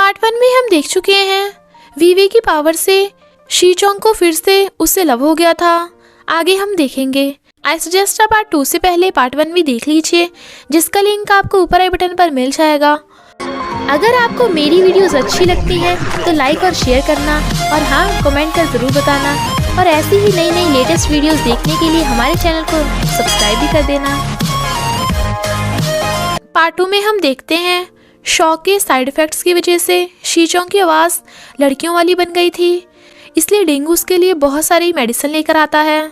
Part 1 में हम देख चुके हैं वीवे की पावर से शीचोंग को फिर से उससे लव हो गया था। आगे हम देखेंगे। आई सजेस्ट आप पार्ट 2 से पहले पार्ट 1 भी देख लीजिए, जिसका लिंक आपको ऊपर आई बटन पर मिल जाएगा। अगर आपको मेरी वीडियोस अच्छी लगती है तो लाइक और शेयर करना, और हाँ, कमेंट कर ज़रूर बताना। और ऐसी ही नई नई लेटेस्ट वीडियोस देखने के लिए हमारे चैनल को सब्सक्राइब भी कर देना। पार्ट 2 में हम देखते हैं शॉक के साइड इफ़ेक्ट्स की वजह से शीचोंग की आवाज़ लड़कियों वाली बन गई थी, इसलिए डेंगू उसके लिए बहुत सारी मेडिसिन लेकर आता है,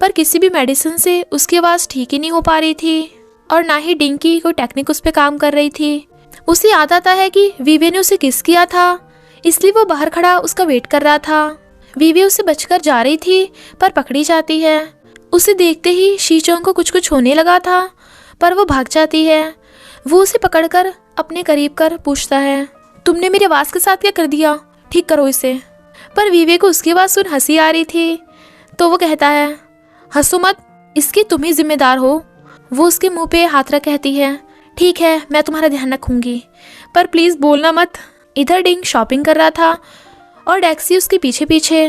पर किसी भी मेडिसिन से उसकी आवाज़ ठीक ही नहीं हो पा रही थी और ना ही डिंग की कोई टेक्निक उस पर काम कर रही थी। उसे याद आता है कि वीवे ने उसे किस किया था, इसलिए वो बाहर खड़ा उसका वेट कर रहा था। वीवे उसे बचकर जा रही थी पर पकड़ी जाती है। उसे देखते ही शीचोंग को कुछ होने लगा था, पर वो भाग जाती है। वो उसे पकड़कर अपने करीब कर पूछता है, तुमने मेरी आवाज़ के साथ क्या कर दिया, ठीक करो इसे। पर वीवे को उसकी आवाज़ सुन हंसी आ रही थी, तो वो कहता है, हंसो मत, इसकी तुम ही जिम्मेदार हो। वो उसके मुंह पे हाथ रख कहती है, ठीक है, मैं तुम्हारा ध्यान रखूंगी, पर प्लीज़ बोलना मत। इधर डिंग शॉपिंग कर रहा था और डेक्सी उसके पीछे पीछे।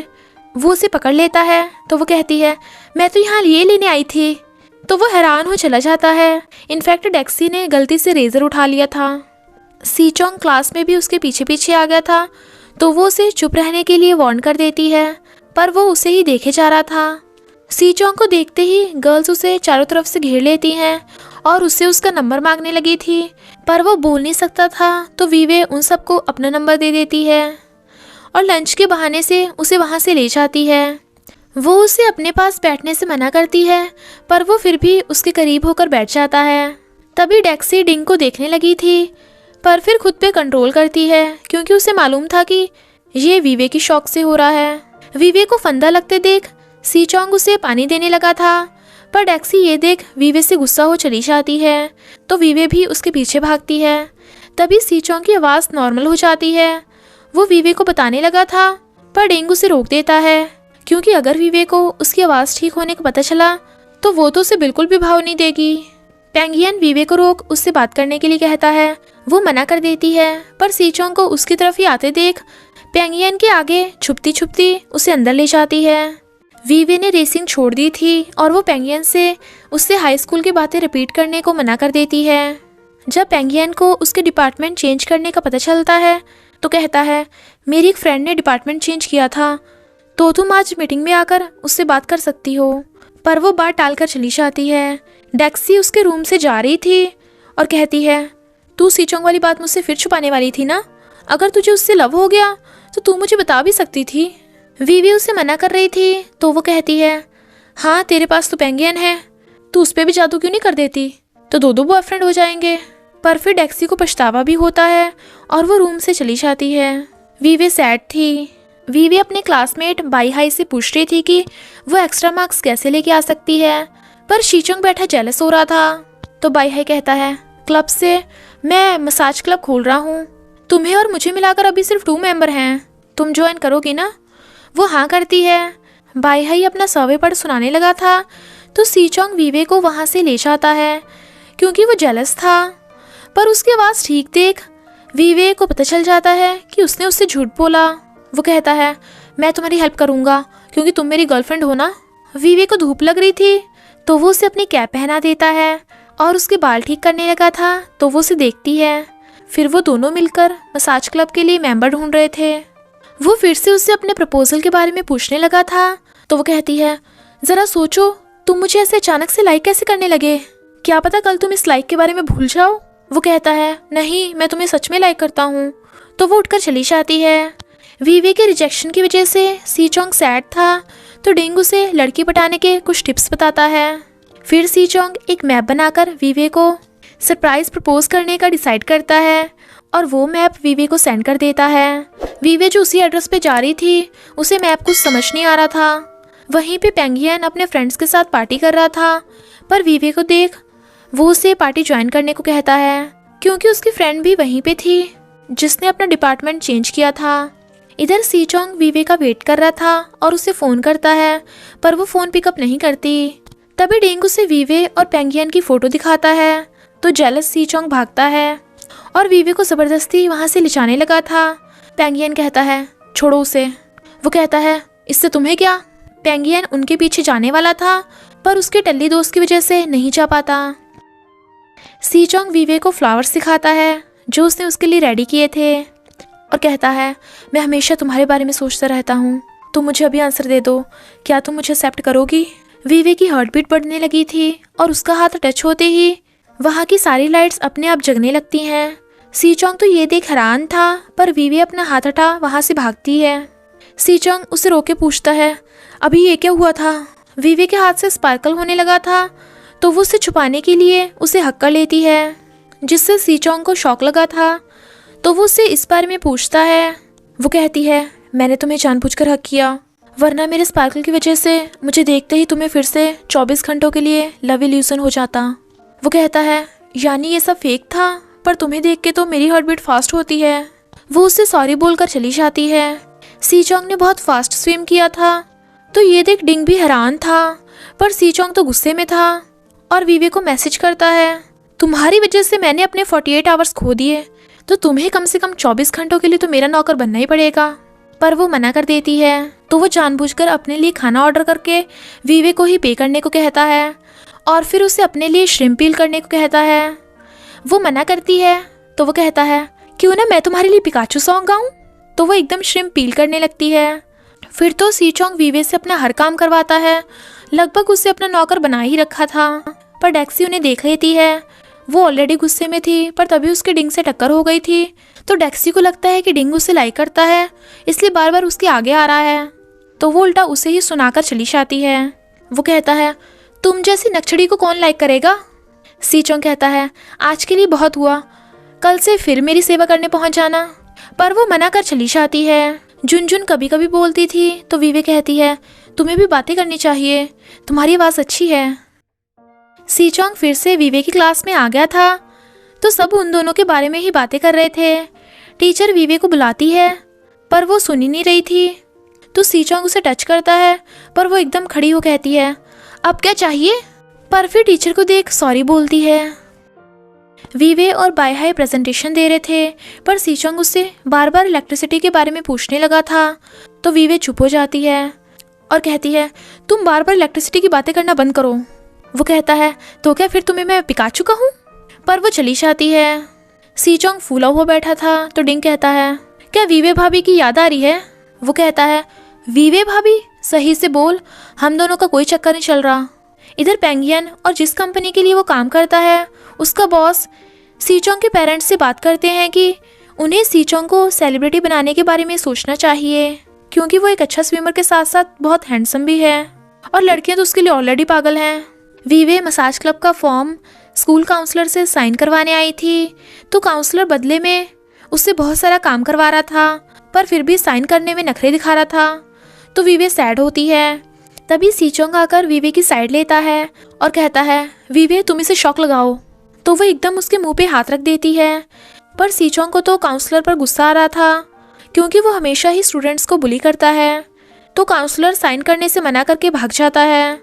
वो उसे पकड़ लेता है, तो वो कहती है, मैं तो यहाँ ये लेने आई थी। तो वो हैरान हो चला जाता है। इनफैक्ट डेक्सी ने गलती से रेज़र उठा लिया था। शीचोंग क्लास में भी उसके पीछे पीछे आ गया था, तो वो उसे चुप रहने के लिए वार्न कर देती है, पर वो उसे ही देखे जा रहा था। शीचोंग को देखते ही गर्ल्स उसे चारों तरफ से घेर लेती हैं और उससे उसका नंबर मांगने लगी थी, पर वो बोल नहीं सकता था, तो वीवे उन सबको अपना नंबर दे देती है और लंच के बहाने से उसे वहाँ से ले जाती है। वो उसे अपने पास बैठने से मना करती है, पर वो फिर भी उसके करीब होकर बैठ जाता है। तभी डेक्सी डिंग को देखने लगी थी, पर फिर खुद पे कंट्रोल करती है, क्योंकि उसे मालूम था कि ये वीवे की शौक से हो रहा है। वीवे को फंदा लगते देख शीचोंग उसे पानी देने लगा था, पर डेक्सी ये देख वीवे से गुस्सा हो चली जाती है, तो वीवे भी उसके पीछे भागती है। तभी शीचोंग की आवाज़ नॉर्मल हो जाती है। वो वीवे को बताने लगा था, पर डिंग उसे रोक देता है, क्योंकि अगर वीवे को उसकी आवाज़ ठीक होने का पता चला तो वो तो उसे बिल्कुल भी भाव नहीं देगी। पेंगियन वीवे को रोक उससे बात करने के लिए कहता है। वो मना कर देती है, पर शीचोंग को उसकी तरफ ही आते देख पेंगियन के आगे छुपती छुपती उसे अंदर ले जाती है। वीवे ने रेसिंग छोड़ दी थी और वो पेंगियन से उससे हाई स्कूल की बातें रिपीट करने को मना कर देती है। जब पेंगियन को उसके डिपार्टमेंट चेंज करने का पता चलता है तो कहता है, मेरी एक फ्रेंड ने डिपार्टमेंट चेंज किया था, तो तुम आज मीटिंग में आकर उससे बात कर सकती हो। पर वो बात टालकर चली जाती है। डेक्सी उसके रूम से जा रही थी और कहती है, तू शीचोंग वाली बात मुझसे फिर छुपाने वाली थी ना? अगर तुझे उससे लव हो गया तो तू मुझे बता भी सकती थी। वीवी उसे मना कर रही थी, तो वो कहती है, हाँ, तेरे पास तो पेंगियन है, तू उस पर भी जादू क्यों नहीं कर देती, तो दो बॉयफ्रेंड हो जाएंगे। पर फिर डेक्सी को पछतावा भी होता है और वो रूम से चली जाती है। वीवे सैड थी। वीवे अपने क्लासमेट बाई हाई से पूछ रही थी कि वो एक्स्ट्रा मार्क्स कैसे लेके आ सकती है, पर शीचोंग बैठा जेलस हो रहा था। तो बाई हाई कहता है, क्लब से मैं मसाज क्लब खोल रहा हूँ, तुम्हें और मुझे मिलाकर अभी सिर्फ 2 मेंबर हैं, तुम ज्वाइन करोगी ना? वो हाँ करती है। बाई हाई अपना सर्वे पढ़ सुनाने लगा था, तो शीचोंग वीवे को वहाँ से ले जाता है, क्योंकि वो जेलस था। पर उसकी आवाज़ ठीक देख वीवे को पता चल जाता है कि उसने उससे झूठ बोला। वो कहता है, मैं तुम्हारी हेल्प करूँगा, क्योंकि तुम मेरी गर्लफ्रेंड हो ना। वीवे को धूप लग रही थी, तो वो उसे अपनी कैप पहना देता है और उसके बाल ठीक करने लगा था, तो वो उसे देखती है। फिर वो दोनों मिलकर मसाज क्लब के लिए मेंबर ढूंढ रहे थे। वो फिर से उससे अपने प्रपोजल के बारे में पूछने लगा था, तो वो कहती है, ज़रा सोचो, तुम मुझे ऐसे अचानक से लाइक कैसे करने लगे? क्या पता कल तुम इस लाइक के बारे में भूल जाओ। वो कहता है, नहीं, मैं तुम्हें सच में लाइक करता हूँ। तो वो उठकर चली जाती है। वीवे के रिजेक्शन की वजह से शीचोंग सैड था, तो डिंग उसे लड़की पटाने के कुछ टिप्स बताता है। फिर शीचोंग एक मैप बनाकर वीवे को सरप्राइज प्रपोज करने का डिसाइड करता है और वो मैप वीवे को सेंड कर देता है। वीवे जो उसी एड्रेस पे जा रही थी, उसे मैप कुछ समझ नहीं आ रहा था। वहीं पे पेंगियन अपने फ्रेंड्स के साथ पार्टी कर रहा था, पर वीवे को देख वो उसे पार्टी ज्वाइन करने को कहता है, क्योंकि उसकी फ्रेंड भी वहीं पे थी जिसने अपना डिपार्टमेंट चेंज किया था। इधर शीचोंग वीवे का वेट कर रहा था और उसे फ़ोन करता है, पर वो फ़ोन पिकअप नहीं करती। तभी डिंग उसे वीवे और पेंगियन की फ़ोटो दिखाता है, तो जेलस शीचोंग भागता है और वीवे को ज़बरदस्ती वहाँ से ले जाने लगा था। पेंगियन कहता है छोड़ो उसे। वो कहता है इससे तुम्हें क्या। पेंगियन उनके पीछे जाने वाला था पर उसके टल्ली दोस्त की वजह से नहीं जा पाता। सी चोंग वीवे को फ्लावर्स दिखाता है जो उसने उसके लिए रेडी किए थे और कहता है मैं हमेशा तुम्हारे बारे में सोचता रहता हूँ, तुम मुझे अभी आंसर दे दो, क्या तुम मुझे एक्सेप्ट करोगी। वीवे की हार्ट बीट बढ़ने लगी थी और उसका हाथ टच होते ही वहाँ की सारी लाइट्स अपने आप जगने लगती हैं। सी चोंग तो ये देख हैरान था पर वीवे अपना हाथ हटा वहाँ से भागती है। सी चोंग उसे रोके पूछता है अभी ये क्या हुआ था। वीवे के हाथ से स्पार्कल होने लगा था तो वो उसे छुपाने के लिए उसे हक कर लेती है, जिससे सी चोंग को शॉक लगा था तो वो उससे इस बारे में पूछता है। वो कहती है मैंने तुम्हें जानबूझकर हक किया, वरना मेरे स्पार्कल की वजह से मुझे देखते ही तुम्हें फिर से 24 घंटों के लिए लव इल्यूजन हो जाता। वो कहता है यानी ये सब फेक था, पर तुम्हें देख के तो मेरी हार्ट बीट फास्ट होती है। वो उससे सॉरी बोलकर चली जाती है। सी चोंग ने बहुत फास्ट स्विम किया था तो ये देख डिंग भी हैरान था, पर सी चोंग तो गुस्से में था और वीवे को मैसेज करता है तुम्हारी वजह से मैंने अपने 48 आवर्स खो दिए, तो तुम्हें कम से कम 24 घंटों के लिए तो मेरा नौकर बनना ही पड़ेगा। पर वो मना कर देती है तो वो जानबूझकर अपने लिए खाना ऑर्डर करके वीवे को ही पे करने को कहता है और फिर उसे अपने लिए श्रिम्प पील करने को कहता है। वो मना करती है तो वो कहता है क्यों ना मैं तुम्हारे लिए पिकाचू सॉन्ग गाऊं। तो वो एकदम श्रिम्प पील करने लगती है। फिर तो सी चोंग वीवे से अपना हर काम करवाता है, लगभग उसे अपना नौकर बना ही रखा था। पर डेक्सी उन्हें देख लेती है। वो ऑलरेडी गुस्से में थी पर तभी उसके डिंग से टक्कर हो गई थी तो डेक्सी को लगता है कि डिंग उसे लाइक करता है, इसलिए बार बार उसके आगे आ रहा है। तो वो उल्टा उसे ही सुनाकर चली जाती है। वो कहता है तुम जैसी नक्छड़ी को कौन लाइक करेगा। सी चोंग कहता है आज के लिए बहुत हुआ, कल से फिर मेरी सेवा करने पहुंच जाना। पर वो मना कर चली जाती है। जुनजुन कभी कभी बोलती थी तो वीवे कहती है तुम्हें भी बातें करनी चाहिए, तुम्हारी आवाज़ अच्छी है। सी चोंग फिर से वीवे की क्लास में आ गया था तो सब उन दोनों के बारे में ही बातें कर रहे थे। टीचर वीवे को बुलाती है पर वो सुन ही नहीं रही थी तो सी चोंग उसे टच करता है पर वो एकदम खड़ी हो कहती है अब क्या चाहिए। पर फिर टीचर को देख सॉरी बोलती है। वीवे और बाय हाई प्रेजेंटेशन दे रहे थे पर सी चोंग उससे बार बार इलेक्ट्रिसिटी के बारे में पूछने लगा था तो वीवे चुप हो जाती है और कहती है तुम बार बार इलेक्ट्रिसिटी की बातें करना बंद करो। वो कहता है तो क्या फिर तुम्हें मैं पिकाचू कहूँ। पर वो चली जाती है। सी चोंग फूला हुआ बैठा था तो डिंग कहता है क्या वीवे भाभी की याद आ रही है। वो कहता है वीवे भाभी, सही से बोल, हम दोनों का कोई चक्कर नहीं चल रहा। इधर पेंगियन और जिस कंपनी के लिए वो काम करता है उसका बॉस सी चोंग के पेरेंट्स से बात करते हैं कि उन्हें सी चोंग को सेलिब्रिटी बनाने के बारे में सोचना चाहिए, क्योंकि वो एक अच्छा स्विमर के साथ साथ बहुत हैंडसम भी है और लड़कियां तो उसके लिए ऑलरेडी पागल हैं। वीवे मसाज क्लब का फॉर्म स्कूल काउंसलर से साइन करवाने आई थी तो काउंसलर बदले में उससे बहुत सारा काम करवा रहा था पर फिर भी साइन करने में नखरे दिखा रहा था तो वीवे सैड होती है। तभी सी चोंग आकर वीवे की साइड लेता है और कहता है वीवे तुम इसे शॉक लगाओ। तो वो एकदम उसके मुंह पे हाथ रख देती है। पर सी चोंग को तो काउंसलर पर गुस्सा आ रहा था क्योंकि वो हमेशा ही स्टूडेंट्स को बुली करता है तो काउंसलर साइन करने से मना करके भाग जाता है।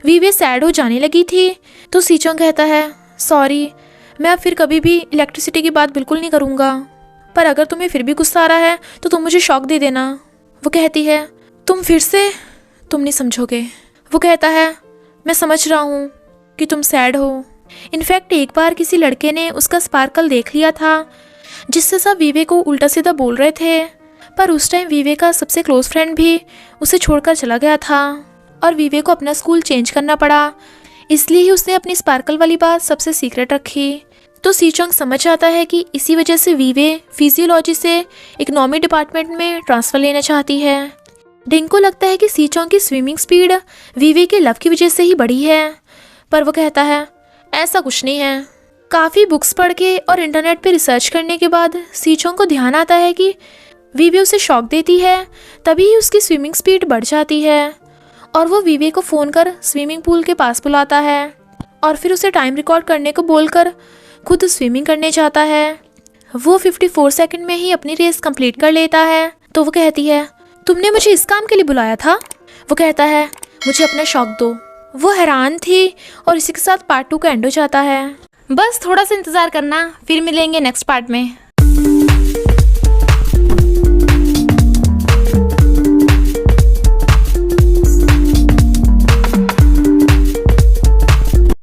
वीवे सैड हो जाने लगी थी तो सी चोंग कहता है सॉरी, मैं अब फिर कभी भी इलेक्ट्रिसिटी की बात बिल्कुल नहीं करूँगा, पर अगर तुम्हें फिर भी गुस्सा आ रहा है तो तुम मुझे शॉक दे देना। वो कहती है तुम नहीं समझोगे। वो कहता है मैं समझ रहा हूँ कि तुम सैड हो। इनफैक्ट एक बार किसी लड़के ने उसका स्पार्कल देख लिया था जिससे सब वीवे को उल्टा सीधा बोल रहे थे, पर उस टाइम वीवे का सबसे क्लोज फ्रेंड भी उसे छोड़कर चला गया था और वीवे को अपना स्कूल चेंज करना पड़ा, इसलिए ही उसने अपनी स्पार्कल वाली बात सबसे सीक्रेट रखी। तो सी चोंग समझ आता है कि इसी वजह से वीवे फिजियोलॉजी से इकोनॉमी डिपार्टमेंट में ट्रांसफ़र लेना चाहती है। डिंग को लगता है कि सी चोंग की स्विमिंग स्पीड वीवे के लव की वजह से ही बढ़ी है, पर वो कहता है ऐसा कुछ नहीं है। काफ़ी बुक्स पढ़ के और इंटरनेट पे रिसर्च करने के बाद सी चोंग को ध्यान आता है कि वीवे उसे शॉक देती है, तभी उसकी स्विमिंग स्पीड बढ़ जाती है और वो वीवे को फ़ोन कर स्विमिंग पूल के पास बुलाता है और फिर उसे टाइम रिकॉर्ड करने को बोलकर खुद स्विमिंग करने जाता है। वो 54 सेकंड में ही अपनी रेस कंप्लीट कर लेता है। तो वो कहती है तुमने मुझे इस काम के लिए बुलाया था। वो कहता है मुझे अपना शौक दो। वो हैरान थी और इसी के साथ पार्ट 2 का एंड हो जाता है। बस थोड़ा सा इंतज़ार करना, फिर मिलेंगे नेक्स्ट पार्ट में।